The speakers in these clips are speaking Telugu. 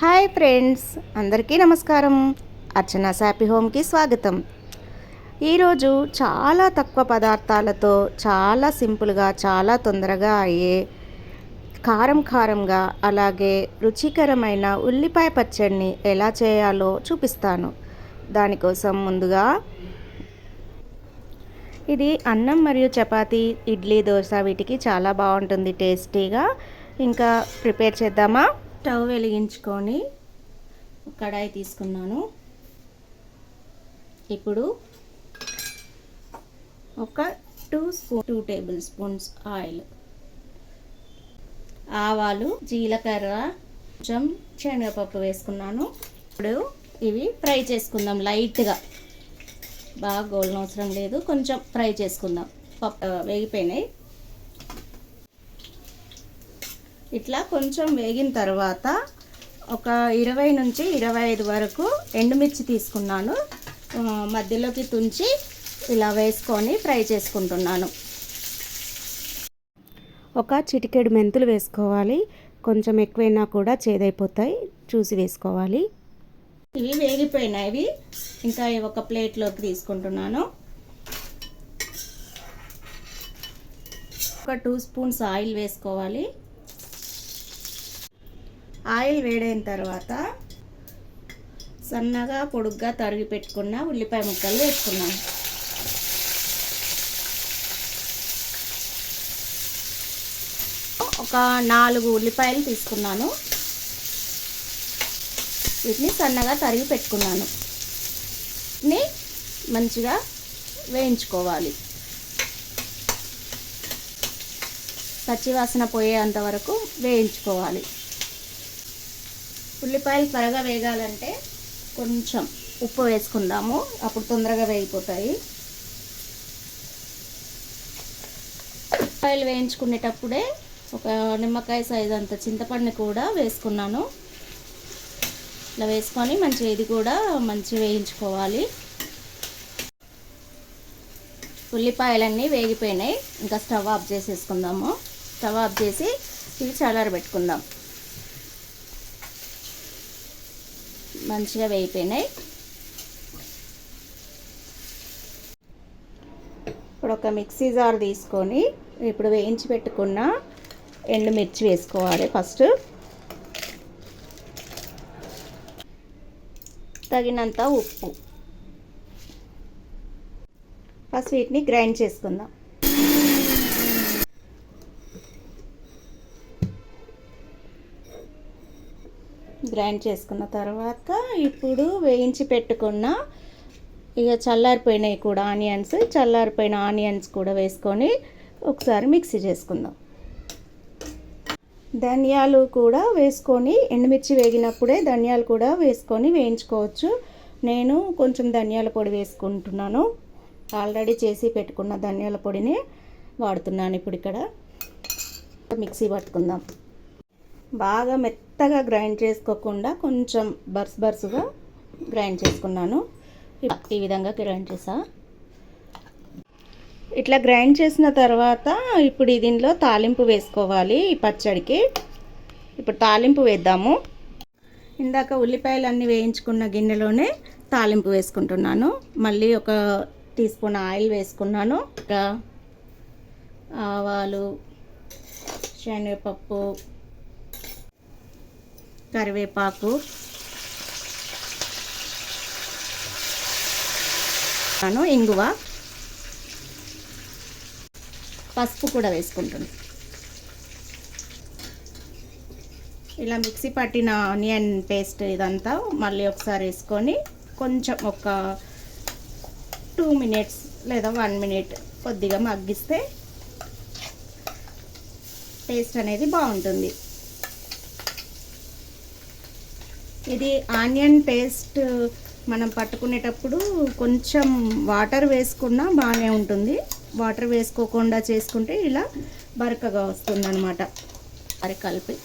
హాయ్ ఫ్రెండ్స్, అందరికీ నమస్కారం. అర్చనాస్ హ్యాపీ హోమ్కి స్వాగతం. ఈరోజు చాలా తక్కువ పదార్థాలతో చాలా సింపుల్గా చాలా తొందరగా అయ్యే కారంగా అలాగే రుచికరమైన ఉల్లిపాయ పచ్చడిని ఎలా చేయాలో చూపిస్తాను. దానికోసం ముందుగా ఇది అన్నం మరియు చపాతీ, ఇడ్లీ, దోశ వీటికి చాలా బాగుంటుంది టేస్టీగా. ఇంకా ప్రిపేర్ చేద్దామా? స్టవ్ వెలిగించుకొని కడాయి తీసుకున్నాను. ఇప్పుడు ఒక 2 టేబుల్ స్పూన్స్ ఆయిల్, ఆవాలు, జీలకర్ర, కొంచెం శనగపప్పు వేసుకున్నాను. ఇప్పుడు ఇవి ఫ్రై చేసుకుందాం లైట్గా, బాగా గోల్డెన్ అవసరం లేదు, కొంచెం ఫ్రై చేసుకుందాం. పప్పు వేగిపోయినాయి. ఇట్లా కొంచెం వేగిన తర్వాత ఒక 20 నుంచి 25 వరకు ఎండుమిర్చి తీసుకున్నాను. మధ్యలోకి తుంచి ఇలా వేసుకొని ఫ్రై చేసుకుంటున్నాను. ఒక చిటికెడు మెంతులు వేసుకోవాలి. కొంచెం ఎక్కువైనా కూడా చేదైపోతాయి, చూసి వేసుకోవాలి. ఇవి వేగిపోయినాయి. ఇంకా ఒక ప్లేట్లోకి తీసుకుంటున్నాను. ఒక 2 స్పూన్స్ ఆయిల్ వేసుకోవాలి. ఆయిల్ వేడైన తర్వాత సన్నగా పొడుగ్గా తరిగి పెట్టుకున్న ఉల్లిపాయ ముక్కలు వేసుకున్నాను. ఒక 4 ఉల్లిపాయలు తీసుకున్నాను. వీటిని సన్నగా తరిగి పెట్టుకున్నాను. వీటిని మంచిగా వేయించుకోవాలి. పచ్చివాసన పోయేంత వరకు వేయించుకోవాలి. ఉల్లిపాయలు త్వరగా వేగాలంటే కొంచెం ఉప్పు వేసుకుందాము, అప్పుడు తొందరగా వేగిపోతాయి. ఉల్లిపాయలు వేయించుకునేటప్పుడే ఒక నిమ్మకాయ సైజ్ అంత చింతపండు కూడా వేసుకున్నాను. ఇలా వేసుకొని మంచిగా ఇది కూడా మంచిగా వేయించుకోవాలి. ఉల్లిపాయలన్నీ వేగిపోయినాయి. ఇంకా స్టవ్ ఆఫ్ చేసేసుకుందాము. స్టవ్ ఆఫ్ చేసి ఇవి చల్లారబెట్టుకుందాం. మంచిగా వేగిపోయినాయి. ఇప్పుడు ఒక మిక్సీ జార్ తీసుకొని ఇప్పుడు వేయించి పెట్టుకున్న ఎండుమిర్చి వేసుకోవాలి. ఫస్ట్ తగినంత ఉప్పు, ఫస్ట్ వీటిని గ్రైండ్ చేసుకుందాం. గ్రైండ్ చేసుకున్న తర్వాత ఇప్పుడు వేయించి పెట్టుకున్న చల్లారిపోయినాయి కూడా చల్లారిపోయిన ఆనియన్స్ కూడా వేసుకొని ఒకసారి మిక్సీ చేసుకుందాం. ధనియాలు కూడా వేసుకొని, ఎండుమిర్చి వేగినప్పుడే ధనియాలు కూడా వేసుకొని వేయించుకోవచ్చు. నేను కొంచెం ధనియాల పొడి వేసుకుంటున్నాను. ఆల్రెడీ చేసి పెట్టుకున్న ధనియాల పొడిని వాడుతున్నాను. ఇప్పుడు ఇక్కడ మిక్సీ పట్టుకుందాం. బాగా మెత్తగా గ్రైండ్ చేసుకోకుండా కొంచెం బర్సుగా గ్రైండ్ చేసుకున్నాను. ఈ విధంగా గ్రైండ్ చేసా. ఇట్లా గ్రైండ్ చేసిన తర్వాత ఇప్పుడు దీనిలో తాలింపు వేసుకోవాలి. ఈ పచ్చడికి ఇప్పుడు తాలింపు వేద్దాము. ఇందాక ఉల్లిపాయలు అన్నీ వేయించుకున్న గిన్నెలోనే తాలింపు వేసుకుంటున్నాను. మళ్ళీ ఒక టీ స్పూన్ ఆయిల్ వేసుకున్నాను. ఆవాలు, శనగపప్పు, కరివేపాకు, ఇంగువ, పసుపు కూడా వేసుకుంటున్నాను. ఇలా మిక్సీ పట్టిన ఆనియన్ పేస్ట్ ఇదంతా మళ్ళీ ఒకసారి వేసుకొని కొంచెం ఒక 2 మినిట్స్ లేదా 1 మినిట్ కొద్దిగా మగ్గిస్తే టేస్ట్ అనేది బాగుంటుంది. ఇది ఆనియన్ పేస్ట్ మనం పట్టుకునేటప్పుడు కొంచెం వాటర్ వేసుకున్నా బాగానే ఉంటుంది. వాటర్ వేసుకోకుండా చేసుకుంటే ఇలా బరకగా వస్తుంది అన్నమాట. అది కలిపి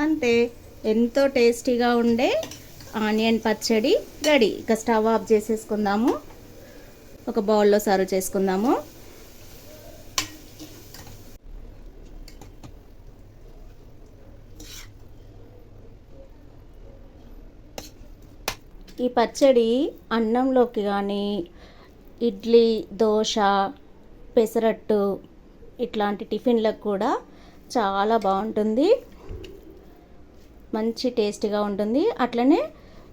అంతే, ఎంతో టేస్టీగా ఉండే ఆనియన్ పచ్చడి రెడీ. ఇక స్టవ్ ఆఫ్ చేసేసుకుందాము. ఒక బౌల్లో సర్వ్ చేసుకుందాము. ఈ పచ్చడి అన్నంలోకి కానీ, ఇడ్లీ, దోశ, పెసరట్టు ఇట్లాంటి టిఫిన్లకు కూడా చాలా బాగుంటుంది, మంచి టేస్టీగా ఉంటుంది. అట్లనే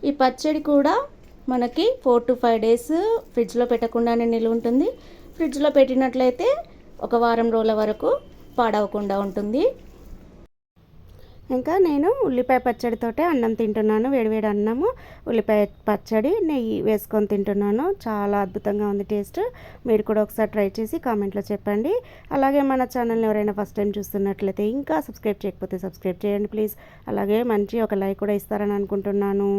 ఈ పచ్చడి కూడా మనకి 4 to 5 డేస్ ఫ్రిడ్జ్లో పెట్టకుండానే నిల్వ ఉంటుంది. ఫ్రిడ్జ్లో పెట్టినట్లయితే ఒక వారం రోజుల వరకు పాడవకుండా ఉంటుంది. ఇంకా నేను ఉల్లిపాయ పచ్చడితోటే అన్నం తింటున్నాను, వేడివేడి అన్నము, ఉల్లిపాయ పచ్చడి, నెయ్యి వేసుకొని తింటున్నాను. చాలా అద్భుతంగా ఉంది టేస్ట్. మీరు కూడా ఒకసారి ట్రై చేసి కామెంట్లో చెప్పండి. అలాగే మన ఛానల్ని ఎవరైనా ఫస్ట్ టైం చూస్తున్నట్లయితే ఇంకా సబ్స్క్రైబ్ చేయకపోతే సబ్స్క్రైబ్ చేయండి ప్లీజ్. అలాగే మంచి ఒక లైక్ కూడా ఇస్తారని అనుకుంటున్నాను.